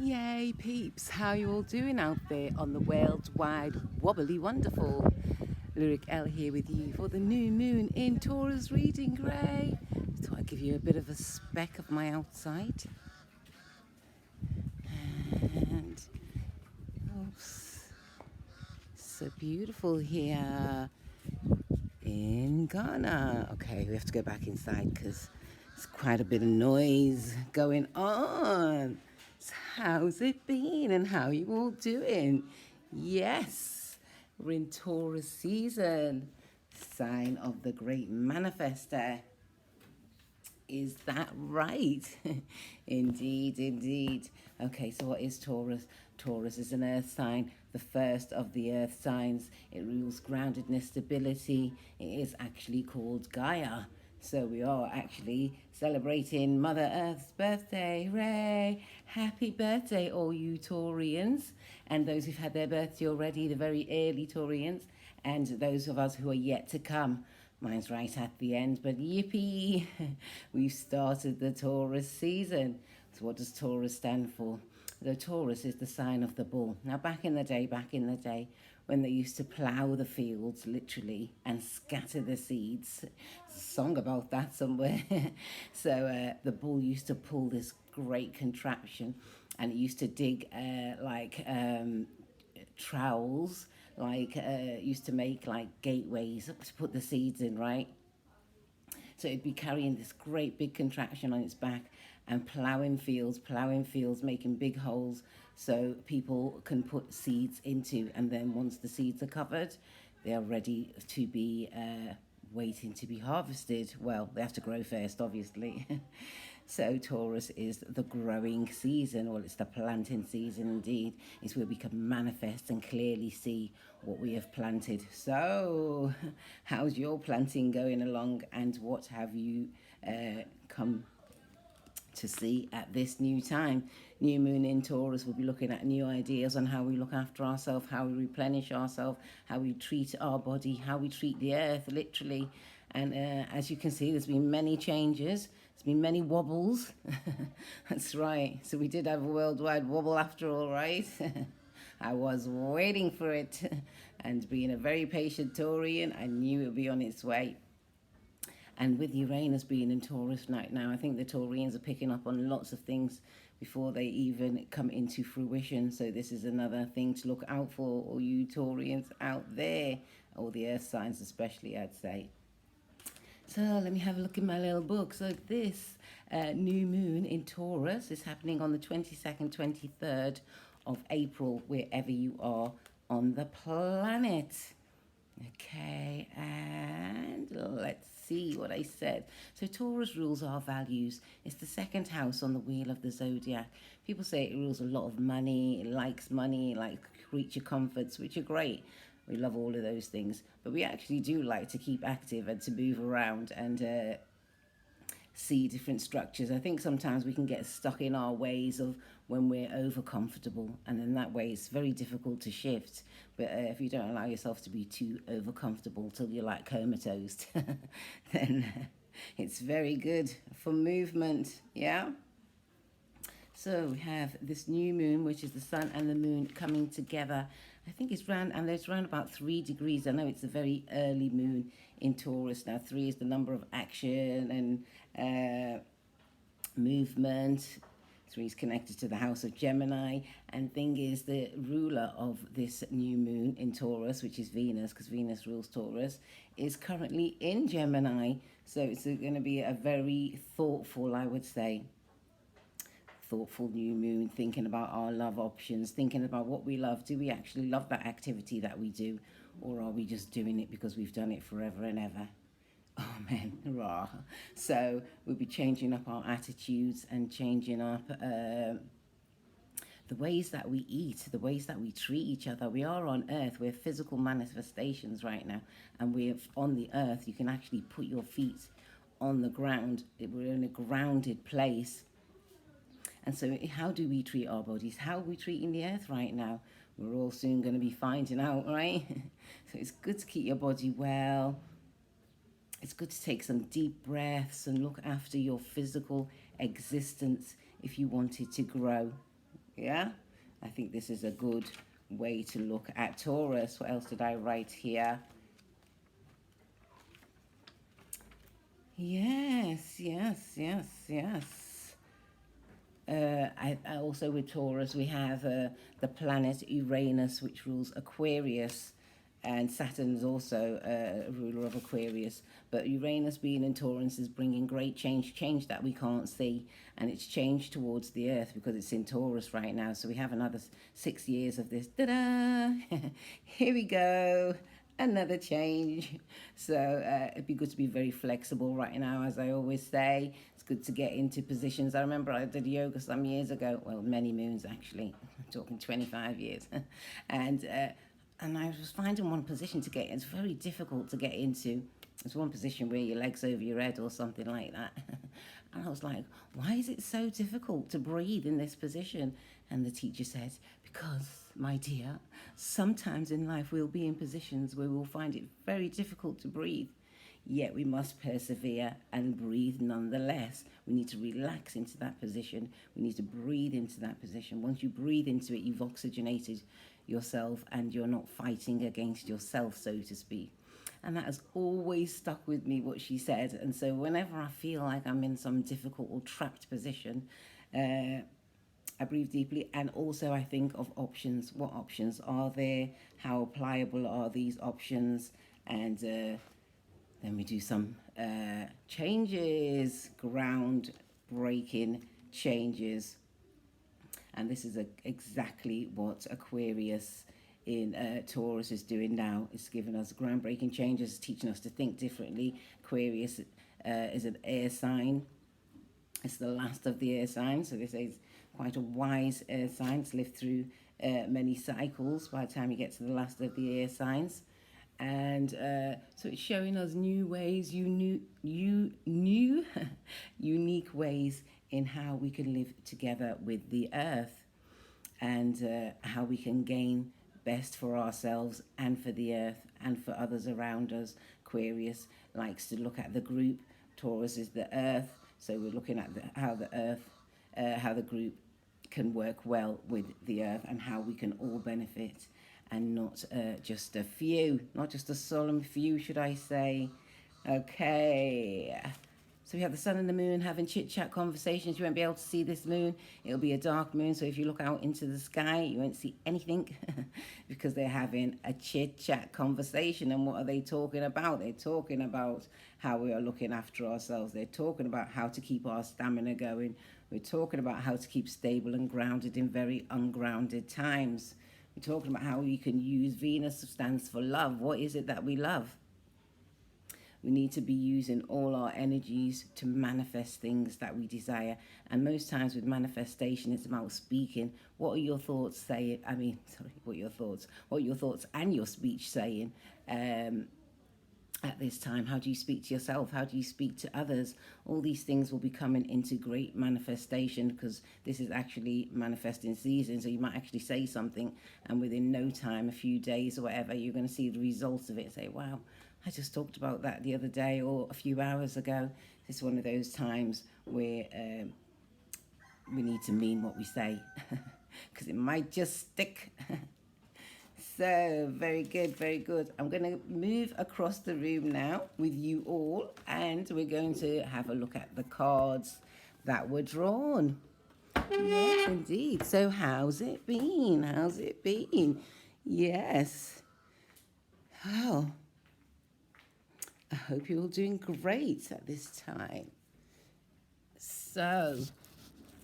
Yay, peeps! How you all doing out there on the worldwide wobbly wonderful? Lyric Elle here with you for the new moon in Taurus reading grey. Thought I'd give you a bit of a speck of my outside. And oops, so beautiful here in Ghana. Okay, we have to go back inside because there's quite a bit of noise going on. So how's it been and how you all doing? Yes, we're in Taurus season, sign of the great manifester. Is that right? Indeed, indeed. Okay, so what is Taurus? Taurus is an earth sign, the first of the earth signs. It rules groundedness, stability. It is actually called Gaia. So we are actually celebrating Mother Earth's birthday. Hooray! Happy birthday, all you Taurians. And those who've had their birthday already, the very early Taurians, and those of us who are yet to come. Mine's right at the end, but yippee! We've started the Taurus season. So what does Taurus stand for? The Taurus is the sign of the bull. Now back in the day, when they used to plough the fields literally and scatter the seeds, there's a song about that somewhere. So the bull used to pull this great contraption and it used to dig trowels, used to make like gateways to put the seeds in, right? So it'd be carrying this great big contraption on its back and ploughing fields, making big holes so people can put seeds into. And then once the seeds are covered, they are ready to be waiting to be harvested. Well, they have to grow first, obviously. So Taurus is the growing season, well, it's the planting season indeed. It's where we can manifest and clearly see what we have planted. So, how's your planting going along, and what have you come to see at this new time? New moon in Taurus, we'll be looking at new ideas on how we look after ourselves, how we replenish ourselves, how we treat our body, how we treat the earth, literally. And as you can see, there's been many changes. There's been many wobbles. That's right. So we did have a worldwide wobble after all, right? I was waiting for it. And being a very patient Taurian, I knew it would be on its way. And with Uranus being in Taurus right now, I think the Taurians are picking up on lots of things before they even come into fruition. So this is another thing to look out for, all you Taurians out there, all the earth signs especially, I'd say. So let me have a look in my little book. So this new moon in Taurus is happening on the 22nd, 23rd of April, wherever you are on the planet. Okay, and let's see what I said. So Taurus rules our values. It's the second house on the wheel of the zodiac. People say it rules a lot of money, it likes creature comforts, which are great. We love all of those things, but we actually do like to keep active and to move around and see different structures. I think sometimes we can get stuck in our ways of when we're over comfortable, and in that way it's very difficult to shift. But if you don't allow yourself to be too over comfortable till you're like comatose, then it's very good for movement. Yeah. So we have this new moon, which is the sun and the moon coming together. I think it's round, and it's around about 3 degrees. I know it's a very early moon in Taurus. Now, 3 is the number of action and movement. 3 is connected to the house of Gemini. And thing is, the ruler of this new moon in Taurus, which is Venus, because Venus rules Taurus, is currently in Gemini. So it's going to be a very thoughtful, I would say, thoughtful new moon, thinking about our love options, thinking about what we love. Do we actually love that activity that we do, or are we just doing it because we've done it forever and ever? Oh man, rah. So we'll be changing up our attitudes and changing up the ways that we eat, the ways that we treat each other. We are on earth, we're physical manifestations right now, and we're on the earth. You can actually put your feet on the ground. We're in a grounded place. And so how do we treat our bodies? How are we treating the earth right now? We're all soon going to be finding out, right? So it's good to keep your body well. It's good to take some deep breaths and look after your physical existence if you want it to grow. Yeah, I think this is a good way to look at Taurus. What else did I write here? Yes, yes, yes, yes. I also with Taurus we have the planet Uranus, which rules Aquarius, and Saturn's also a ruler of Aquarius. But Uranus being in Taurus is bringing great change that we can't see, and it's change towards the Earth because it's in Taurus right now. So we have another 6 years of this. Da-da! Here we go. Another change. So it'd be good to be very flexible right now, as I always say. It's good to get into positions. I remember I did yoga some years ago, well, many moons actually, I'm talking 25 years. And I was finding one position to get in. It's very difficult to get into. It's one position where your legs over your head or something like that. And I was like, why is it so difficult to breathe in this position? And the teacher said, because, my dear, sometimes in life we'll be in positions where we'll find it very difficult to breathe. Yet we must persevere and breathe nonetheless. We need to relax into that position. We need to breathe into that position. Once you breathe into it, you've oxygenated yourself and you're not fighting against yourself, so to speak. And that has always stuck with me, what she said. And so whenever I feel like I'm in some difficult or trapped position, I breathe deeply, and also I think of options. What options are there? How pliable are these options? And then we do some changes, ground breaking changes. And this is exactly what Aquarius in Taurus is doing now. It's giving us groundbreaking changes, teaching us to think differently. Aquarius is an air sign. It's the last of the air signs, so this is quite a wise air sign. It's lived through many cycles by the time you get to the last of the air signs. And so it's showing us new ways, unique ways in how we can live together with the earth, and how we can gain best for ourselves and for the earth and for others around us. Aquarius likes to look at the group. Taurus is the earth, so we're looking at how the earth, how the group can work well with the earth and how we can all benefit, and not just a few, not just a solemn few, should I say. Okay. So we have the sun and the moon having chit-chat conversations. You won't be able to see this moon. It'll be a dark moon, so if you look out into the sky, you won't see anything because they're having a chit-chat conversation. And what are they talking about? They're talking about how we are looking after ourselves. They're talking about how to keep our stamina going. We're talking about how to keep stable and grounded in very ungrounded times. We're talking about how we can use Venus stands for love. What is it that we love? We need to be using all our energies to manifest things that we desire. And most times with manifestation, it's about speaking. What are your thoughts saying? What are your thoughts? What are your thoughts and your speech saying at this time? How do you speak to yourself? How do you speak to others? All these things will be coming into great manifestation because this is actually manifesting season. So you might actually say something, and within no time, a few days or whatever, you're going to see the results of it. Say, wow, I just talked about that the other day or a few hours ago. It's one of those times where we need to mean what we say because it might just stick. So, very good, very good. I'm going to move across the room now with you all, and we're going to have a look at the cards that were drawn. Yes, indeed. So, how's it been? How's it been? Yes. Oh, I hope you're all doing great at this time. So,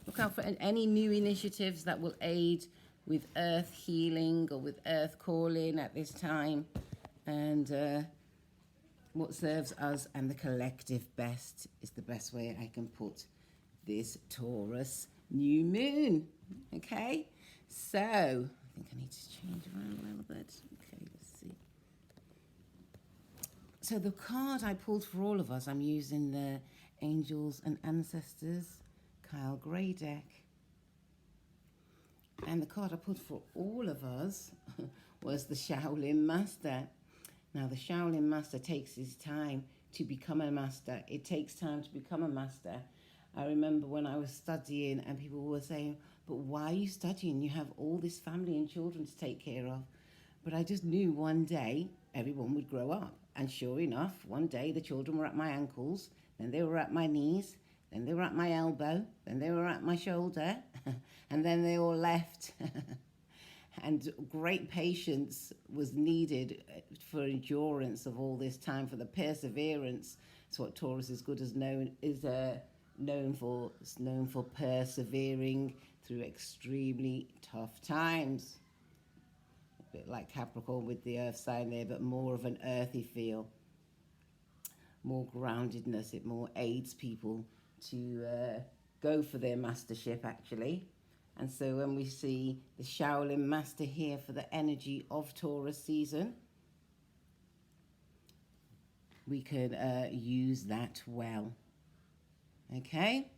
look out for any new initiatives that will aid with earth healing or with earth calling at this time, and what serves us and the collective best is the best way I can put this Taurus new moon. Okay, so I think I need to change around a little bit. Okay, let's see. So the card I pulled for all of us, I'm using the Angels and Ancestors Kyle Gray deck. And the card I pulled for all of us was the Shaolin Master. Now, the Shaolin Master takes his time to become a master. It takes time to become a master. I remember when I was studying and people were saying, but why are you studying? You have all this family and children to take care of. But I just knew one day everyone would grow up. And sure enough, one day the children were at my ankles, then they were at my knees, then they were at my elbow, then they were at my shoulder, and then they all left. And great patience was needed for endurance of all this time, for the perseverance. It's what Taurus is good as known for. It's known for persevering through extremely tough times. A bit like Capricorn with the earth sign there, but more of an earthy feel, more groundedness. It more aids people to go for their mastership, actually. And so when we see the Shaolin Master here for the energy of Taurus season, we can use that well. Okay?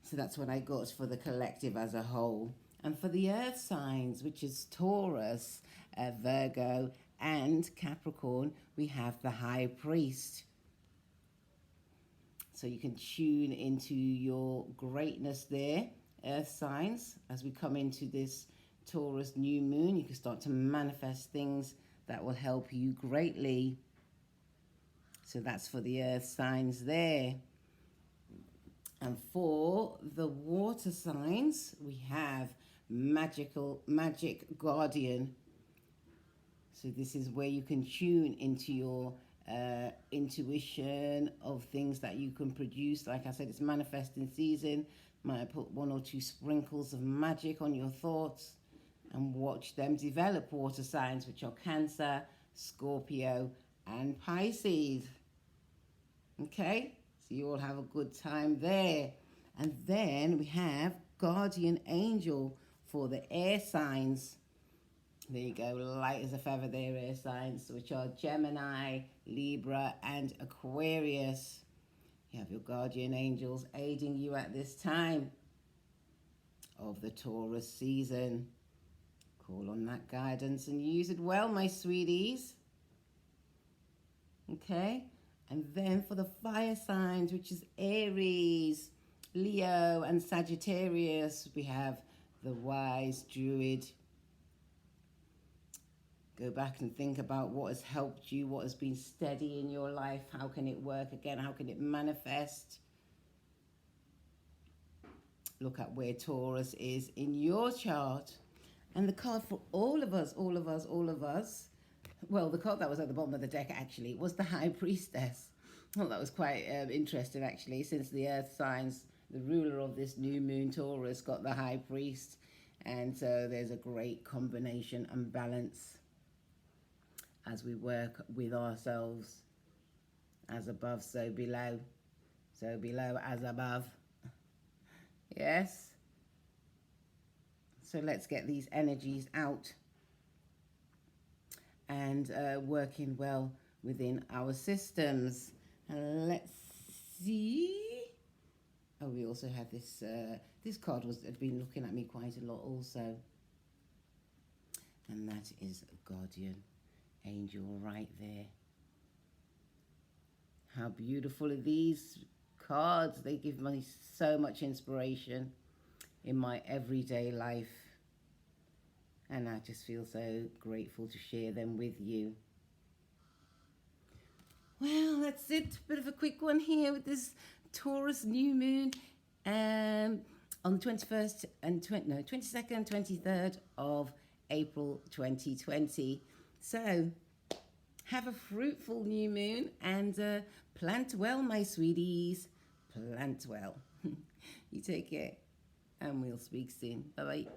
So that's what I got for the collective as a whole. And for the earth signs, which is Taurus, Virgo, and Capricorn, we have the High Priest. So you can tune into your greatness there, earth signs. As we come into this Taurus new moon, you can start to manifest things that will help you greatly. So that's for the earth signs there. And for the water signs, we have magic guardian. So this is where you can tune into your intuition of things that you can produce. Like I said, it's manifesting season. Might put 1 or 2 sprinkles of magic on your thoughts and watch them develop. Water signs, which are Cancer, Scorpio, and Pisces. Okay, so you all have a good time there. And then we have guardian angel for the air signs. There you go, light as a feather there, air signs, which are Gemini, Libra, and Aquarius. You have your guardian angels aiding you at this time of the Taurus season. Call on that guidance and use it well, my sweeties. Okay, and then for the fire signs, which is Aries, Leo, and Sagittarius, we have the wise druid. Go back and think about what has helped you, what has been steady in your life. How can it work again? How can it manifest? Look at where Taurus is in your chart. And the card for all of us, well, the card that was at the bottom of the deck actually was the High Priestess. Well, that was quite interesting actually, since the earth signs, the ruler of this new moon, Taurus, got the High Priest. And so there's a great combination and balance as we work with ourselves. As above, so below. So below as above. Yes? So let's get these energies out and working well within our systems. And let's see. Oh, we also have this, this card had been looking at me quite a lot also. And that is Guardian Angel right there. How beautiful are these cards? They give me so much inspiration in my everyday life. And I just feel so grateful to share them with you. Well, that's it. Bit of a quick one here with this Taurus new moon on the 21st and 22nd, 23rd of April 2020. So have a fruitful new moon and plant well, my sweeties. Plant well. You take care and we'll speak soon. Bye-bye.